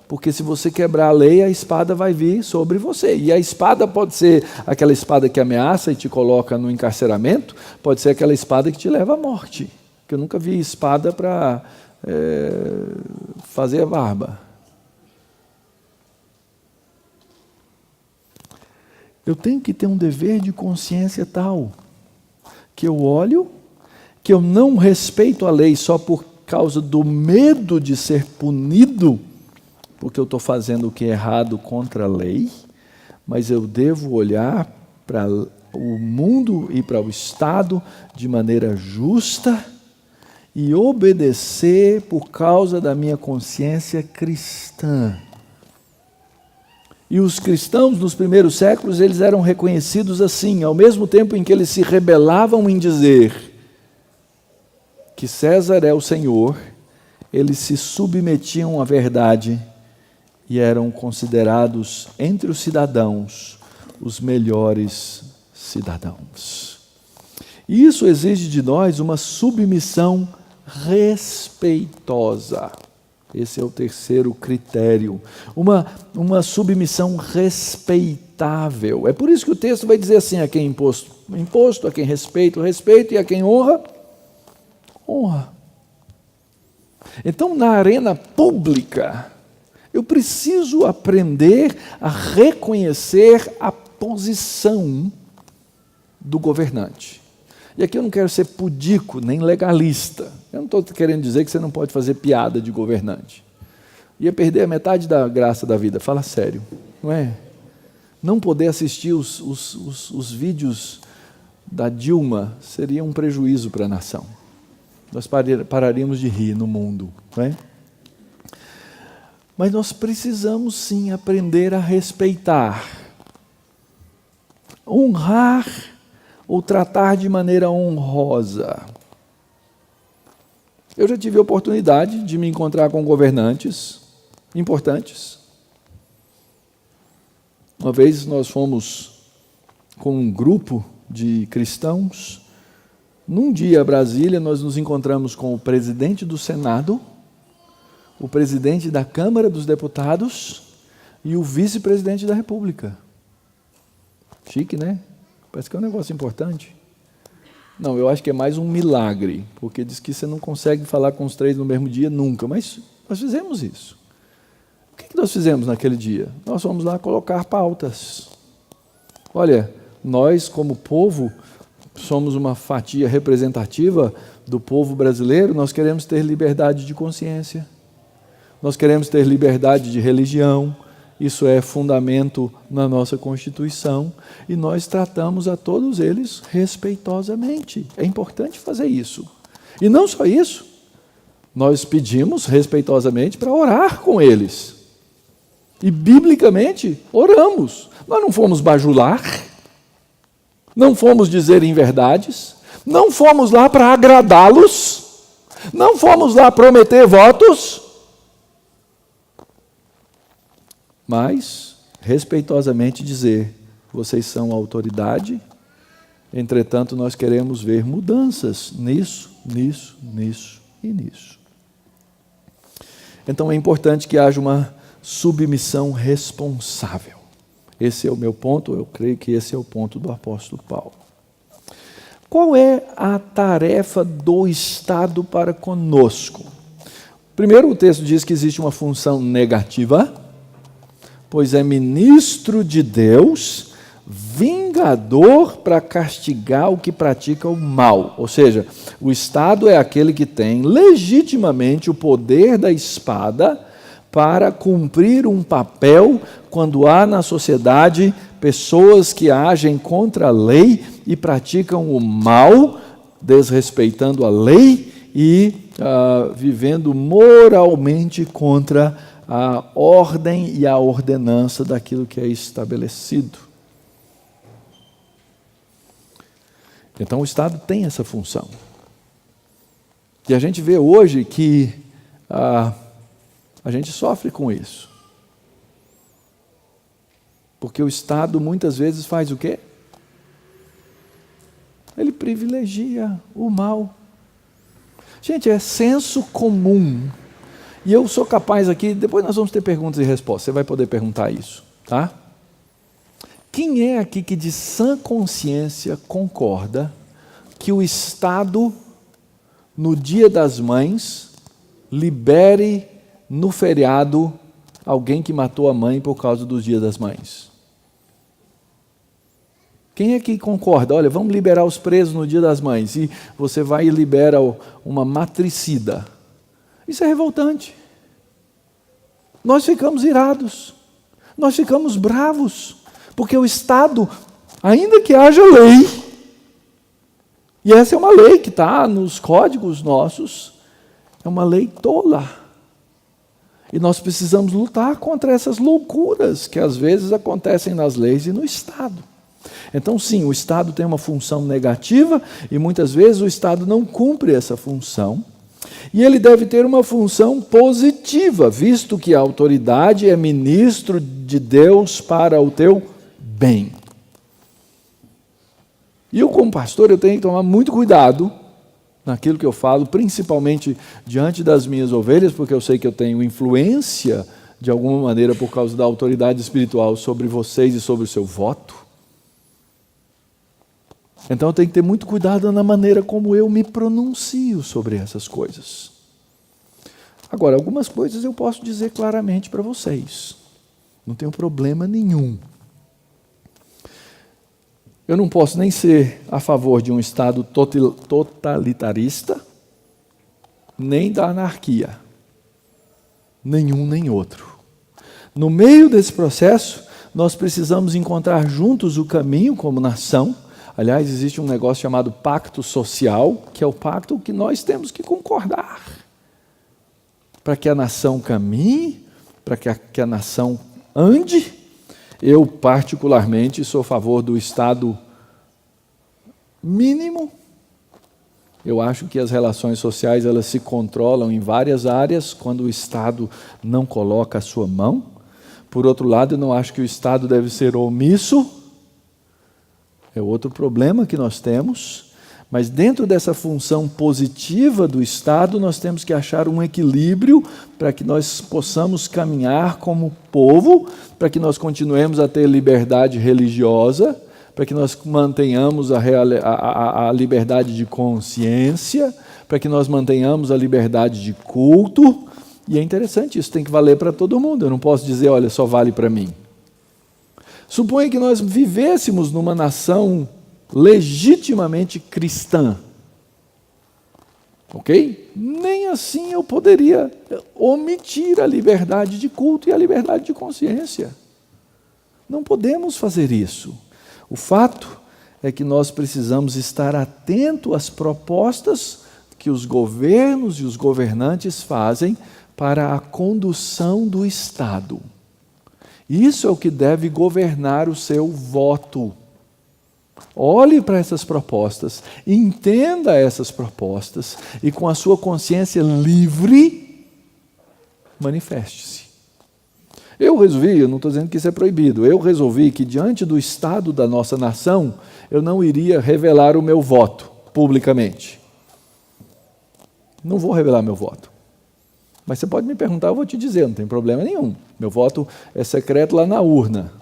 porque se você quebrar a lei, a espada vai vir sobre você. E a espada pode ser aquela espada que ameaça e te coloca no encarceramento, pode ser aquela espada que te leva à morte. Porque eu nunca vi espada para fazer a barba. Eu tenho que ter um dever de consciência tal, que eu olho, que eu não respeito a lei só por causa do medo de ser punido, porque eu estou fazendo o que é errado contra a lei, mas eu devo olhar para o mundo e para o Estado de maneira justa e obedecer por causa da minha consciência cristã. E os cristãos nos primeiros séculos, eles eram reconhecidos assim, ao mesmo tempo em que eles se rebelavam em dizer que César é o Senhor, eles se submetiam à verdade e eram considerados entre os cidadãos os melhores cidadãos. E isso exige de nós uma submissão respeitosa. Esse é o terceiro critério. Uma submissão respeitável. É por isso que o texto vai dizer assim: a quem imposto, a quem respeito, respeito, e a quem honra, honra. Então, na arena pública, eu preciso aprender a reconhecer a posição do governante. E aqui eu não quero ser pudico, nem legalista. Eu não estou querendo dizer que você não pode fazer piada de governante. Ia perder a metade da graça da vida, fala sério, não é? Não poder assistir os vídeos da Dilma seria um prejuízo para a nação. Nós pararíamos de rir no mundo, não é? Mas nós precisamos sim aprender a respeitar, honrar ou tratar de maneira honrosa. Eu já tive a oportunidade de me encontrar com governantes importantes. Uma vez nós fomos com um grupo de cristãos. Num dia a Brasília, nós nos encontramos com o presidente do Senado, o presidente da Câmara dos Deputados e o vice-presidente da República. Chique, né? Parece que é um negócio importante. Não, eu acho que é mais um milagre, porque diz que você não consegue falar com os três no mesmo dia nunca, mas nós fizemos isso. O que nós fizemos naquele dia? Nós fomos lá colocar pautas. Olha, nós como povo somos uma fatia representativa do povo brasileiro, nós queremos ter liberdade de consciência, nós queremos ter liberdade de religião, isso é fundamento na nossa Constituição, e nós tratamos a todos eles respeitosamente. É importante fazer isso. E não só isso, nós pedimos respeitosamente para orar com eles. E, biblicamente, oramos. Nós não fomos bajular, não fomos dizer inverdades, não fomos lá para agradá-los, não fomos lá prometer votos, mas, respeitosamente dizer, vocês são autoridade, entretanto, nós queremos ver mudanças nisso, nisso, nisso e nisso. Então, é importante que haja uma submissão responsável. Esse é o meu ponto, eu creio que esse é o ponto do apóstolo Paulo. Qual é a tarefa do Estado para conosco? Primeiro, o texto diz que existe uma função negativa, pois é ministro de Deus, vingador para castigar o que pratica o mal. Ou seja, o Estado é aquele que tem legitimamente o poder da espada para cumprir um papel quando há na sociedade pessoas que agem contra a lei e praticam o mal, desrespeitando a lei e vivendo moralmente contra a ordem e a ordenança daquilo que é estabelecido. Então o Estado tem essa função. E a gente vê hoje que a gente sofre com isso. Porque o Estado muitas vezes faz o quê? Ele privilegia o mal. Gente, é senso comum. E eu sou capaz aqui, depois nós vamos ter perguntas e respostas, você vai poder perguntar isso, tá? Quem é aqui que de sã consciência concorda que o Estado, no Dia das Mães, libere no feriado alguém que matou a mãe por causa do Dia das Mães? Quem é que concorda? Olha, vamos liberar os presos no Dia das Mães, e você vai e libera uma matricida. Isso é revoltante. Nós ficamos irados, nós ficamos bravos, porque o Estado, ainda que haja lei, e essa é uma lei que está nos códigos nossos, é uma lei tola. E nós precisamos lutar contra essas loucuras que às vezes acontecem nas leis e no Estado. Então, sim, o Estado tem uma função negativa e muitas vezes o Estado não cumpre essa função. E ele deve ter uma função positiva, visto que a autoridade é ministro de Deus para o teu bem. E eu, como pastor, eu tenho que tomar muito cuidado naquilo que eu falo, principalmente diante das minhas ovelhas, porque eu sei que eu tenho influência, de alguma maneira, por causa da autoridade espiritual sobre vocês e sobre o seu voto. Então eu tenho que ter muito cuidado na maneira como eu me pronuncio sobre essas coisas. Agora, algumas coisas eu posso dizer claramente para vocês. Não tenho problema nenhum. Eu não posso nem ser a favor de um Estado totalitarista, nem da anarquia. Nenhum nem outro. No meio desse processo, nós precisamos encontrar juntos o caminho como nação. Aliás, existe um negócio chamado pacto social, que é o pacto que nós temos que concordar. Para que a nação caminhe, para que a nação ande. Eu, particularmente, sou a favor do Estado mínimo. Eu acho que as relações sociais elas se controlam em várias áreas quando o Estado não coloca a sua mão. Por outro lado, eu não acho que o Estado deve ser omisso. É outro problema que nós temos. Mas dentro dessa função positiva do Estado, nós temos que achar um equilíbrio para que nós possamos caminhar como povo, para que nós continuemos a ter liberdade religiosa, para que nós mantenhamos a liberdade de consciência, para que nós mantenhamos a liberdade de culto. E é interessante, isso tem que valer para todo mundo. Eu não posso dizer, olha, só vale para mim. Suponha que nós vivêssemos numa nação legitimamente cristã. Ok? Nem assim eu poderia omitir a liberdade de culto e a liberdade de consciência. Não podemos fazer isso. O fato é que nós precisamos estar atentos às propostas que os governos e os governantes fazem para a condução do Estado. Isso é o que deve governar o seu voto. Olhe para essas propostas, entenda essas propostas e com a sua consciência livre, manifeste-se. Eu não estou dizendo que isso é proibido, eu resolvi que diante do estado da nossa nação, eu não iria revelar o meu voto publicamente. Não vou revelar meu voto. Mas você pode me perguntar, eu vou te dizer, não tem problema nenhum. Meu voto é secreto lá na urna.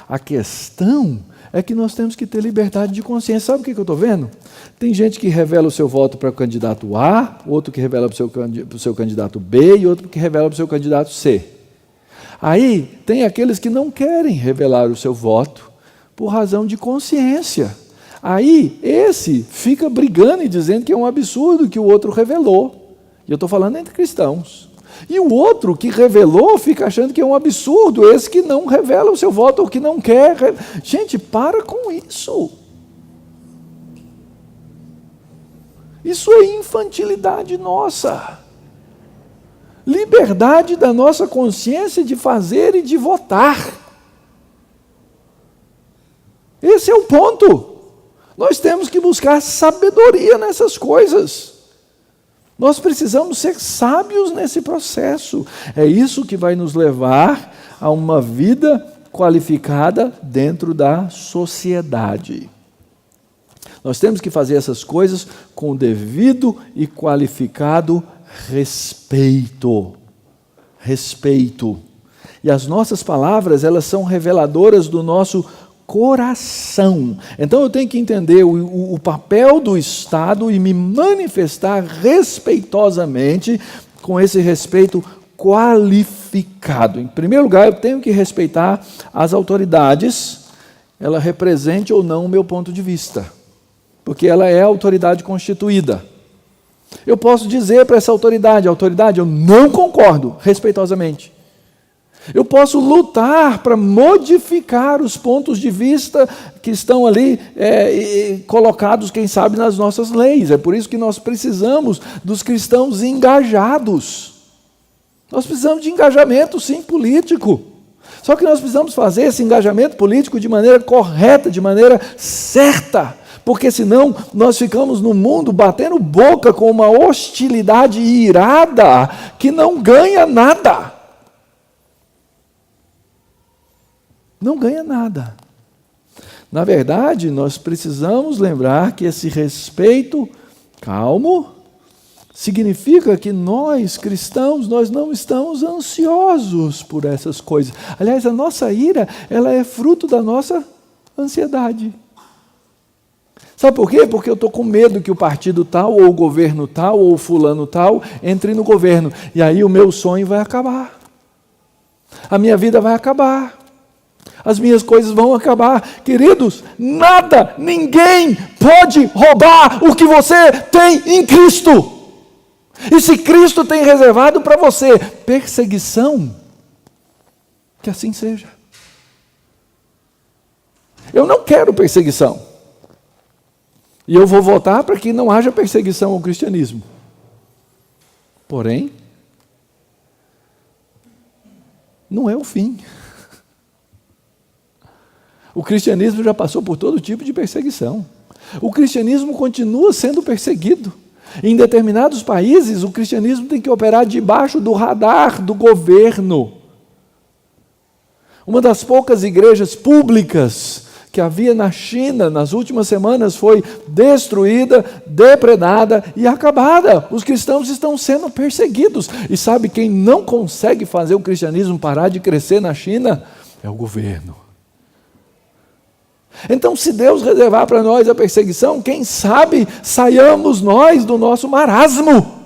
A questão é que nós temos que ter liberdade de consciência. Sabe o que eu estou vendo? Tem gente que revela o seu voto para o candidato A, outro que revela para o seu candidato B e outro que revela para o seu candidato C. Aí tem aqueles que não querem revelar o seu voto por razão de consciência. Aí esse fica brigando e dizendo que é um absurdo que o outro revelou. E eu estou falando entre cristãos. E o outro que revelou fica achando que é um absurdo esse que não revela o seu voto ou que não quer. Gente, para com isso. Isso é infantilidade nossa. Liberdade da nossa consciência de fazer e de votar. Esse é o ponto. Nós temos que buscar sabedoria nessas coisas. Nós precisamos ser sábios nesse processo. É isso que vai nos levar a uma vida qualificada dentro da sociedade. Nós temos que fazer essas coisas com o devido e qualificado respeito. Respeito. E as nossas palavras, elas são reveladoras do nosso coração. Então eu tenho que entender o papel do Estado e me manifestar respeitosamente com esse respeito qualificado. Em primeiro lugar, eu tenho que respeitar as autoridades, ela represente ou não o meu ponto de vista, porque ela é a autoridade constituída. Eu posso dizer para essa autoridade, eu não concordo, respeitosamente. Eu posso lutar para modificar os pontos de vista que estão ali colocados, quem sabe, nas nossas leis. É por isso que nós precisamos dos cristãos engajados. Nós precisamos de engajamento, sim, político. Só que nós precisamos fazer esse engajamento político de maneira correta, de maneira certa. Porque senão nós ficamos no mundo batendo boca com uma hostilidade irada que não ganha nada. Não ganha nada. Na verdade, nós precisamos lembrar que esse respeito calmo significa que nós, cristãos, nós não estamos ansiosos por essas coisas. Aliás, a nossa ira, ela é fruto da nossa ansiedade. Sabe por quê? Porque eu estou com medo que o partido tal, ou o governo tal, ou o fulano tal, entre no governo. E aí o meu sonho vai acabar. A minha vida vai acabar. As minhas coisas vão acabar. Queridos, nada, ninguém pode roubar o que você tem em Cristo. E se Cristo tem reservado para você perseguição, que assim seja. Eu não quero perseguição. E eu vou votar para que não haja perseguição ao cristianismo. Porém, não é o fim. O cristianismo já passou por todo tipo de perseguição. O cristianismo continua sendo perseguido. Em determinados países, o cristianismo tem que operar debaixo do radar do governo. Uma das poucas igrejas públicas que havia na China nas últimas semanas foi destruída, depredada e acabada. Os cristãos estão sendo perseguidos. E sabe quem não consegue fazer o cristianismo parar de crescer na China? É o governo. Então, se Deus reservar para nós a perseguição, quem sabe saiamos nós do nosso marasmo.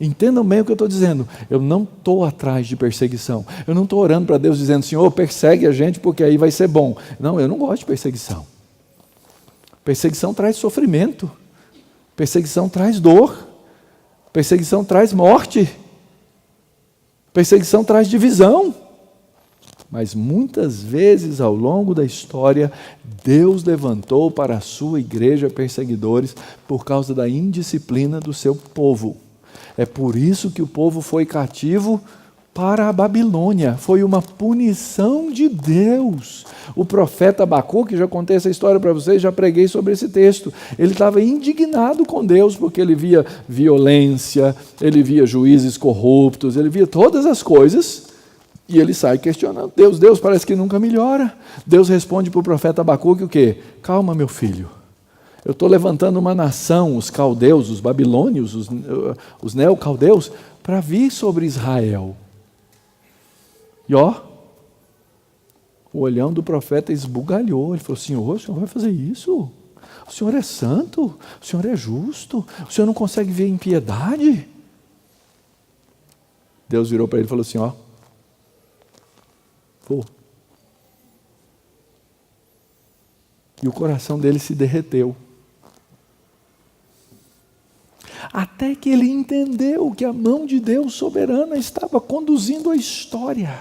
Entendam bem o que eu estou dizendo. Eu não estou atrás de perseguição. Eu não estou orando para Deus dizendo, Senhor, persegue a gente porque aí vai ser bom. Não, eu não gosto de perseguição. Perseguição traz sofrimento. Perseguição traz dor. Perseguição traz morte. Perseguição traz divisão. Mas muitas vezes ao longo da história, Deus levantou para a sua igreja perseguidores por causa da indisciplina do seu povo. É por isso que o povo foi cativo para a Babilônia. Foi uma punição de Deus. O profeta Abacuque, já contei essa história para vocês, já preguei sobre esse texto. Ele estava indignado com Deus porque ele via violência, ele via juízes corruptos, ele via todas as coisas. E ele sai questionando Deus parece que nunca melhora. Deus responde para o profeta Abacuque o quê? Calma, meu filho. Eu estou levantando uma nação, os caldeus, os babilônios, os neocaldeus, para vir sobre Israel. E o olhão do profeta esbugalhou. Ele falou, Senhor, o Senhor vai fazer isso? O Senhor é santo? O Senhor é justo? O Senhor não consegue ver impiedade? Deus virou para ele e falou assim, E o coração dele se derreteu. Até que ele entendeu que a mão de Deus soberana estava conduzindo a história.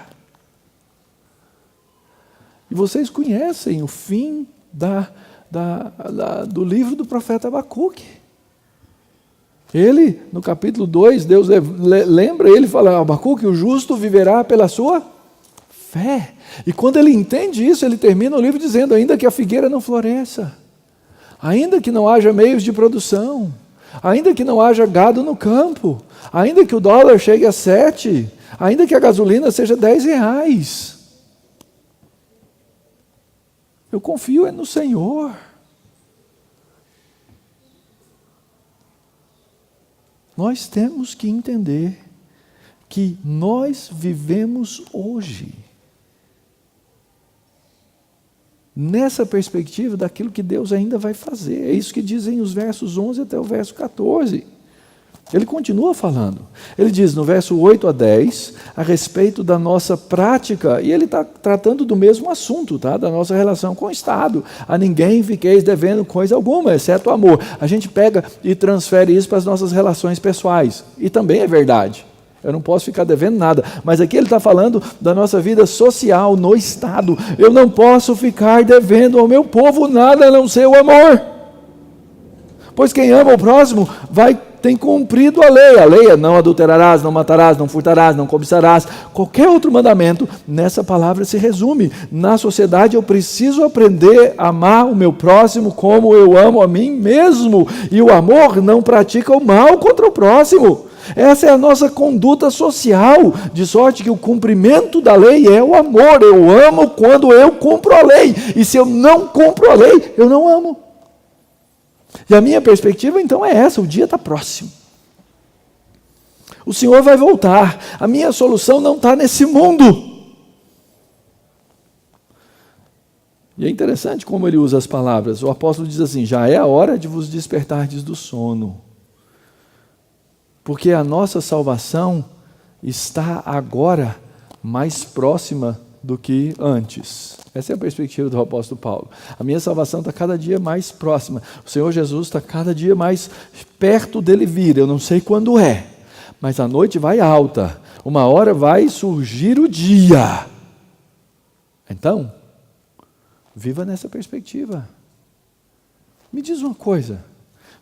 E vocês conhecem o fim do livro do profeta Abacuque. Ele, no capítulo 2, Deus lembra ele e fala, Abacuque, o justo viverá pela sua fé. E quando ele entende isso, ele termina o livro dizendo, ainda que a figueira não floresça, ainda que não haja meios de produção, ainda que não haja gado no campo, ainda que o dólar chegue a 7, ainda que a gasolina seja R$10, eu confio no Senhor. Nós temos que entender que nós vivemos hoje nessa perspectiva daquilo que Deus ainda vai fazer. É isso que dizem os versos 11 até o verso 14. Ele continua falando. Ele diz no verso 8 a 10, a respeito da nossa prática, e ele está tratando do mesmo assunto, tá? Da nossa relação com o Estado. A ninguém fiqueis devendo coisa alguma, exceto o amor. A gente pega e transfere isso para as nossas relações pessoais. E também é verdade. Eu não posso ficar devendo nada. Mas aqui ele está falando da nossa vida social no Estado. Eu não posso ficar devendo ao meu povo nada a não ser o amor. Pois quem ama o próximo vai tem cumprido a lei. A lei é não adulterarás, não matarás, não furtarás, não cobiçarás. Qualquer outro mandamento, nessa palavra se resume. Na sociedade eu preciso aprender a amar o meu próximo como eu amo a mim mesmo. E o amor não pratica o mal contra o próximo. Essa é a nossa conduta social, de sorte que o cumprimento da lei é o amor. Eu amo quando eu cumpro a lei. E se eu não cumpro a lei, eu não amo. E a minha perspectiva, então, é essa: o dia está próximo. O Senhor vai voltar. A minha solução não está nesse mundo. E é interessante como ele usa as palavras. O apóstolo diz assim: já é a hora de vos despertardes do sono. Porque a nossa salvação está agora mais próxima do que antes. Essa é a perspectiva do apóstolo Paulo. A minha salvação está cada dia mais próxima. O Senhor Jesus está cada dia mais perto dele vir. Eu não sei quando é, mas a noite vai alta. Uma hora vai surgir o dia. Então, viva nessa perspectiva. Me diz uma coisa: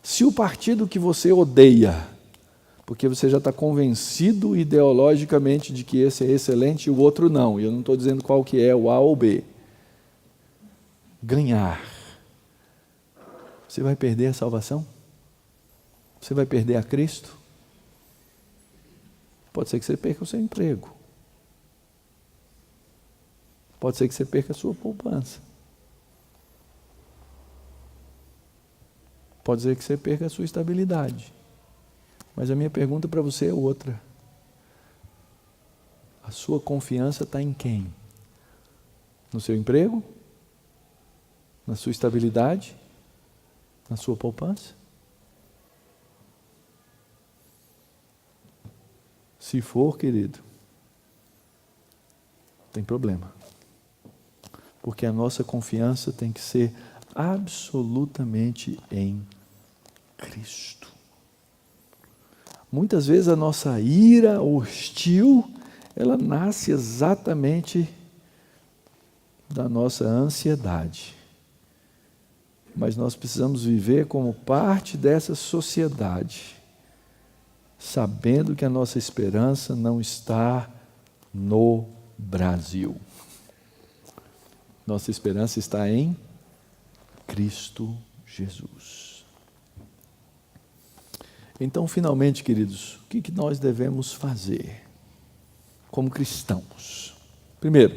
se o partido que você odeia, porque você já está convencido ideologicamente de que esse é excelente e o outro não, e eu não estou dizendo qual que é, o A ou o B, ganhar, você vai perder a salvação? Você vai perder a Cristo? Pode ser que você perca o seu emprego. Pode ser que você perca a sua poupança. Pode ser que você perca a sua estabilidade. Mas a minha pergunta para você é outra. A sua confiança está em quem? No seu emprego? Na sua estabilidade? Na sua poupança? Se for, querido, tem problema. Porque a nossa confiança tem que ser absolutamente em Cristo. Muitas vezes a nossa ira hostil, ela nasce exatamente da nossa ansiedade. Mas nós precisamos viver como parte dessa sociedade, sabendo que a nossa esperança não está no Brasil. Nossa esperança está em Cristo Jesus. Então, finalmente, queridos, o que nós devemos fazer como cristãos? Primeiro,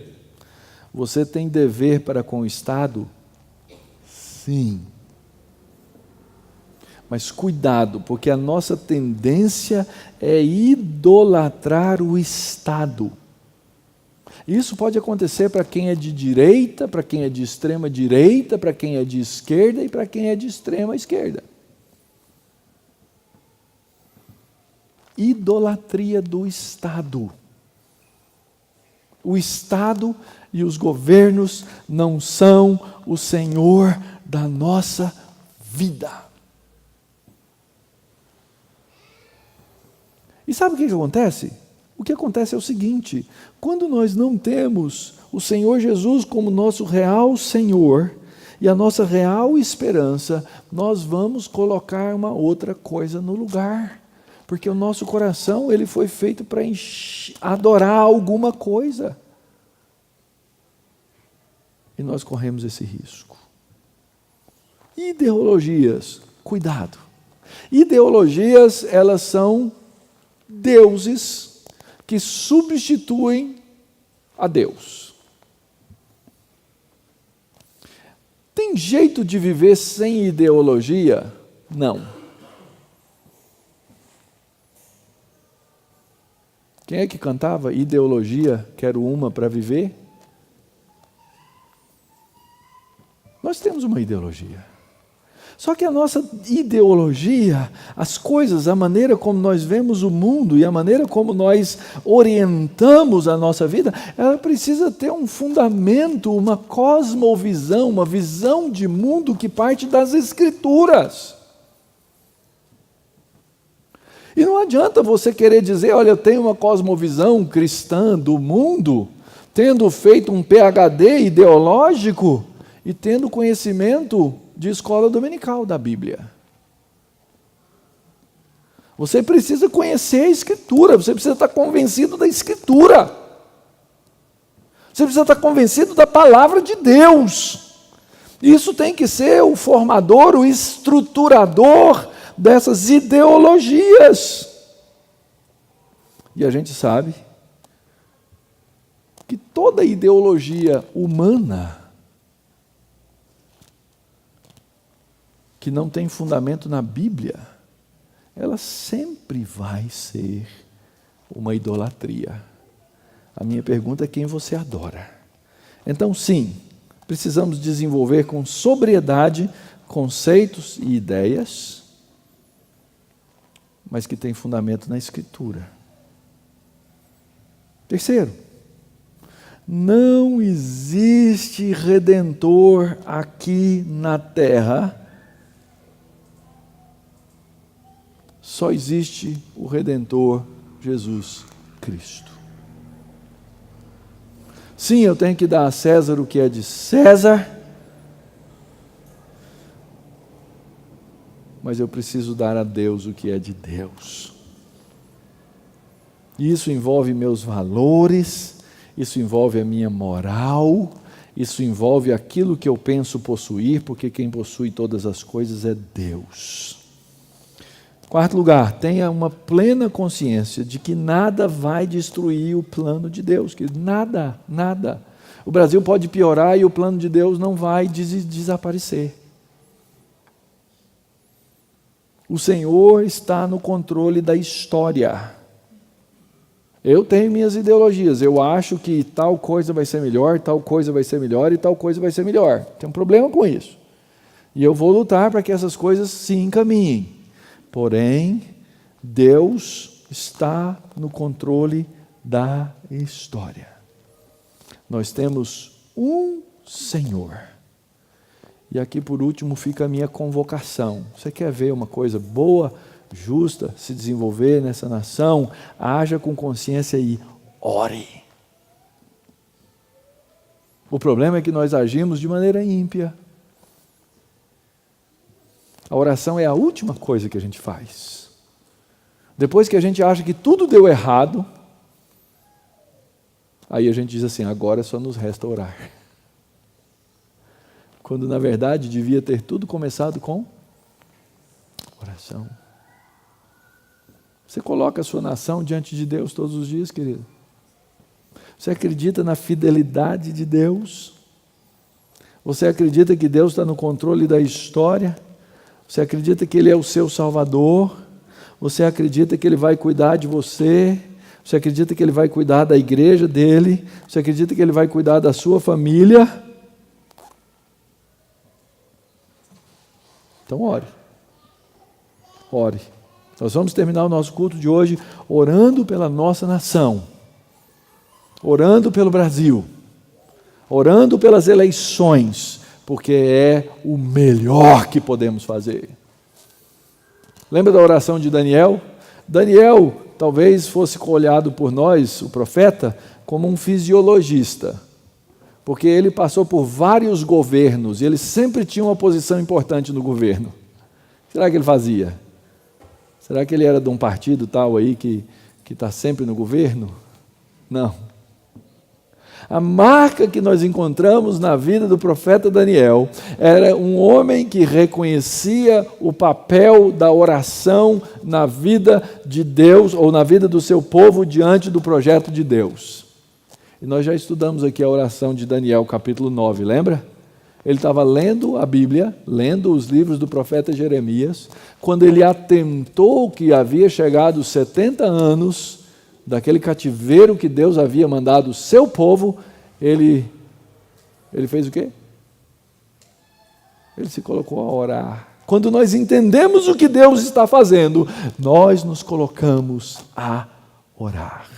você tem dever para com o Estado? Sim. Mas cuidado, porque a nossa tendência é idolatrar o Estado. Isso pode acontecer para quem é de direita, para quem é de extrema direita, para quem é de esquerda e para quem é de extrema esquerda. Idolatria do Estado. O Estado e os governos não são o Senhor da nossa vida. E sabe o que acontece? O que acontece é o seguinte: quando nós não temos o Senhor Jesus como nosso real Senhor e a nossa real esperança, nós vamos colocar uma outra coisa no lugar. Porque o nosso coração, ele foi feito para adorar alguma coisa. E nós corremos esse risco. Ideologias, cuidado. Ideologias, elas são deuses que substituem a Deus. Tem jeito de viver sem ideologia? Não. Quem é que cantava ideologia, quero uma para viver? Nós temos uma ideologia. Só que a nossa ideologia, as coisas, a maneira como nós vemos o mundo e a maneira como nós orientamos a nossa vida, ela precisa ter um fundamento, uma cosmovisão, uma visão de mundo que parte das Escrituras. E não adianta você querer dizer, olha, eu tenho uma cosmovisão cristã do mundo, tendo feito um PhD ideológico e tendo conhecimento de escola dominical da Bíblia. Você precisa conhecer a Escritura, você precisa estar convencido da Escritura. Você precisa estar convencido da palavra de Deus. Isso tem que ser o formador, o estruturador dessas ideologias. E a gente sabe que toda ideologia humana que não tem fundamento na Bíblia, ela sempre vai ser uma idolatria. A minha pergunta é quem você adora. Então, sim, precisamos desenvolver com sobriedade conceitos e ideias, mas que têm fundamento na Escritura. Terceiro, não existe redentor aqui na terra. Só existe o Redentor Jesus Cristo. Sim, eu tenho que dar a César o que é de César, mas eu preciso dar a Deus o que é de Deus. Isso envolve meus valores, isso envolve a minha moral, isso envolve aquilo que eu penso possuir, porque quem possui todas as coisas é Deus. Quarto lugar, tenha uma plena consciência de que nada vai destruir o plano de Deus, que nada. O Brasil pode piorar e o plano de Deus não vai desaparecer. O Senhor está no controle da história. Eu tenho minhas ideologias, eu acho que tal coisa vai ser melhor, tal coisa vai ser melhor e tal coisa vai ser melhor. Tem um problema com isso. E eu vou lutar para que essas coisas se encaminhem. Porém, Deus está no controle da história. Nós temos um Senhor. E aqui por último fica a minha convocação. Você quer ver uma coisa boa, justa, se desenvolver nessa nação? Haja com consciência e ore. O problema é que nós agimos de maneira ímpia. A oração é a última coisa que a gente faz. Depois que a gente acha que tudo deu errado, aí a gente diz assim, agora só nos resta orar. Quando na verdade devia ter tudo começado com oração. Você coloca a sua nação diante de Deus todos os dias, querido? Você acredita na fidelidade de Deus? Você acredita que Deus está no controle da história? Você acredita que Ele é o seu Salvador? Você acredita que Ele vai cuidar de você? Você acredita que Ele vai cuidar da igreja dEle? Você acredita que Ele vai cuidar da sua família? Então ore. Ore. Nós vamos terminar o nosso culto de hoje orando pela nossa nação. Orando pelo Brasil. Orando pelas eleições. Porque é o melhor que podemos fazer. Lembra da oração de Daniel? Daniel talvez fosse olhado por nós, o profeta, como um fisiologista. Porque ele passou por vários governos e ele sempre tinha uma posição importante no governo. O que será que ele fazia? Será que ele era de um partido tal aí que está sempre no governo? Não. A marca que nós encontramos na vida do profeta Daniel era um homem que reconhecia o papel da oração na vida de Deus ou na vida do seu povo diante do projeto de Deus. E nós já estudamos aqui a oração de Daniel, capítulo 9, lembra? Ele estava lendo a Bíblia, lendo os livros do profeta Jeremias, quando ele atentou que havia chegado os 70 anos daquele cativeiro que Deus havia mandado o seu povo, ele fez o quê? Ele se colocou a orar. Quando nós entendemos o que Deus está fazendo, nós nos colocamos a orar.